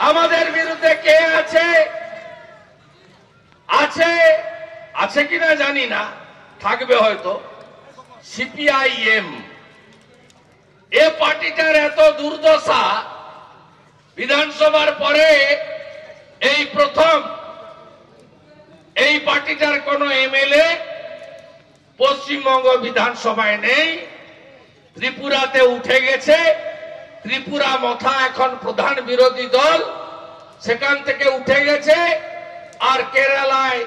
আমাদের বিরুদ্ধে কে আছে আছে আছে কিনা জানি না, থাকবে হয়তো সিপিআইএম। এ পার্টিটার এত দুর্দশা, বিধানসভার পরে এই প্রথম এই পার্টিটার কোন এমএলএ পশ্চিমবঙ্গ বিধানসভায় নেই। ত্রিপুরাতে উঠে গেছে, ত্রিপুরা মথা এখন প্রধান বিরোধী দল, সেখান থেকে উঠে গেছে। আর কেরালায়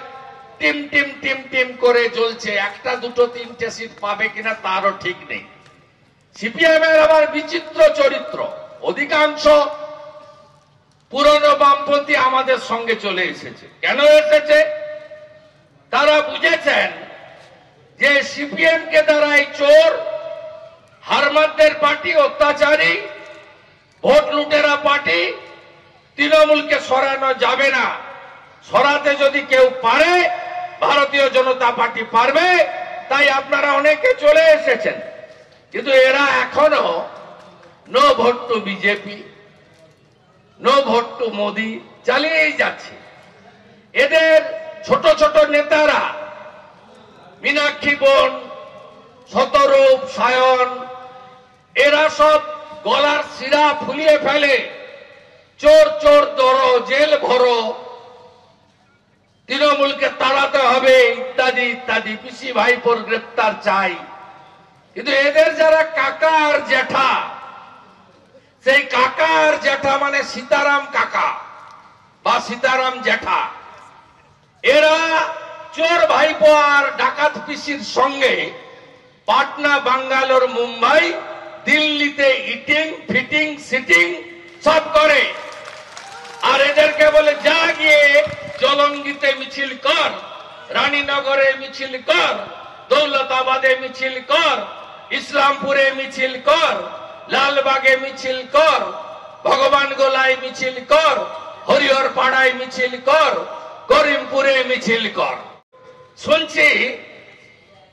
টিম টিম টিম টিম করে চলছে, একটা দুটো তিনটে সিট পাবে কিনা তারও ঠিক নেই। সিপিএম এর আবার বিচিত্র চরিত্র, অধিকাংশ পুরনো বামপন্থী আমাদের সঙ্গে চলে এসেছে। কেন এসেছে? তারা বুঝেছেন যে সিপিএম কে দ্বারাই চোর, হারমাদদের পার্টি, অত্যাচারী, ভোট লুটেরা পার্টি, তৃণমূলকে সরানো যাবে না। সরাতে যদি কেউ পারে, ভারতীয় জনতা পার্টি পারবে। তাই আপনারা অনেকে চলে এসেছেন, কিন্তু এরা এখনো no vote to BJP, no vote to Modi চালিয়েই যাচ্ছে। এদের ছোট ছোট নেতারা মীনাক্ষী বোন, শতরূপ, সায়ন, এরা সব গলার শিরা ফুলিয়ে ফেলে, চোর চোর ধরো, জেল ভরো, তৃণমূলকে তাড়াতে হবে, ইত্যাদি ইত্যাদি, পিসি ভাইপোর গ্রেপ্তার চাই। কিন্তু এদের যারা কাকা আর জ্যাঠা, সেই কাকা আর জ্যাঠা মানে সীতারাম কাকা বা সীতারাম জ্যাঠা, এরা চোর ভাইপো আর ডাকাত পিসির সঙ্গে পাটনা, বাঙ্গালোর, মুম্বাই, দিল্লিতে ইটিং ফিটিং সিটিং সব করে। আর এদেরকে বলে যা গিয়ে জলঙ্গিতে মিছিল কর, রানীনগরে মিছিল কর, দৌলতাবাদে মিছিল কর, ইসলামপুরে মিছিল কর, লালবাগে মিছিল কর, ভগবান গোলায় মিছিল কর, হরিহর পাড়ায় মিছিল কর, করিমপুরে মিছিল কর। শুনছি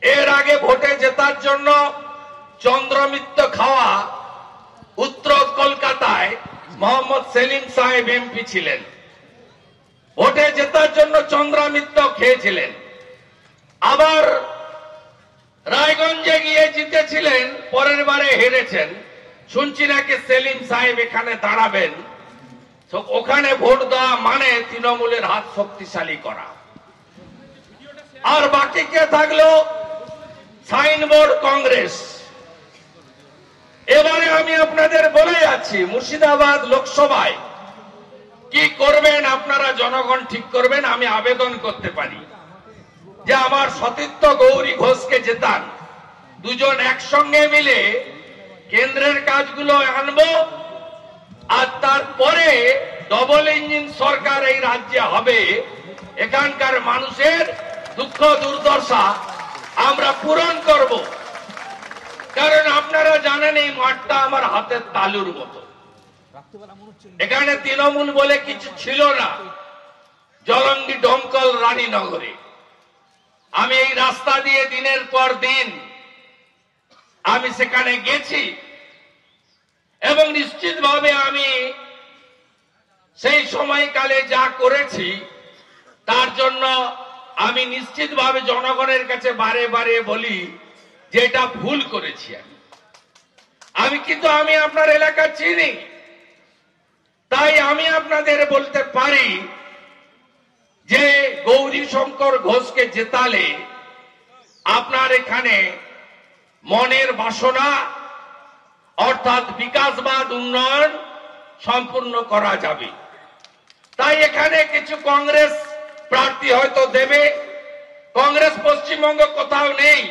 এর আগে ভোটে জেতার জন্য চন্দ্রমিত্র খাওয়া উত্তর কলকাতায় মোহাম্মদ সেলিম সাহেব এমপি ছিলেন। ভোটে জেতার জন্য চন্দ্রমিত্র খেয়েছিলেন। আবার রায়গঞ্জে গিয়ে জিতেছিলেন, পরের বারে হেরেছেন। শুনছি নাকি সেলিম সাহেব এখানে দাঁড়াবেন। ওখানে ভোট দেওয়া মানে তৃণমূলের হাত শক্তিশালী করা। আর বাকি কে থাকলো? সাইনবোর্ড কংগ্রেস। এবারে আমি আপনাদের বলে যাচ্ছি, মুর্শিদাবাদ লোকসভায় কি করবেন আপনারা জনগণ ঠিক করবেন। আমি আবেদন করতে পারি যে আমার সতীর্থ গৌরী ঘোষকে জেতান, দুজন একসঙ্গে মিলে কেন্দ্রের কাজগুলো আনবো। আর তারপরে ডবল ইঞ্জিন সরকার এই রাজ্যে হবে। এখানকার মানুষের দুঃখ দুর্দশা আমরা পূরণ করব। কারণ আপনারা জানেন এই মাঠটা আমার হাতের তালুর মতো। এখানে তৃণমূল বলে কিছু ছিল না। জলঙ্গি, ডমকল, রানীনগরে আমি এই রাস্তা দিয়ে দিনের পর দিন আমি সেখানে গেছি এবং নিশ্চিতভাবে আমি সেই সময়কালে যা করেছি তার জন্য আমি নিশ্চিতভাবে জনগণের কাছে বারে বারে বলি যে এটা ভুল করেছি আমি। কিন্তু আমি আপনার এলাকা চিনি, তাই আমি আপনাদের বলতে পারি যে গৌরী শঙ্কর ঘোষকে জেতালে আপনার এখানে মনের বাসনা অর্থাৎ বিকাশবাদ, উন্নয়ন সম্পূর্ণ করা যাবে। তাই এখানে কিছু কংগ্রেস প্রার্থী হয়তো দেবে। কংগ্রেস পশ্চিমবঙ্গ কোথাও নেই।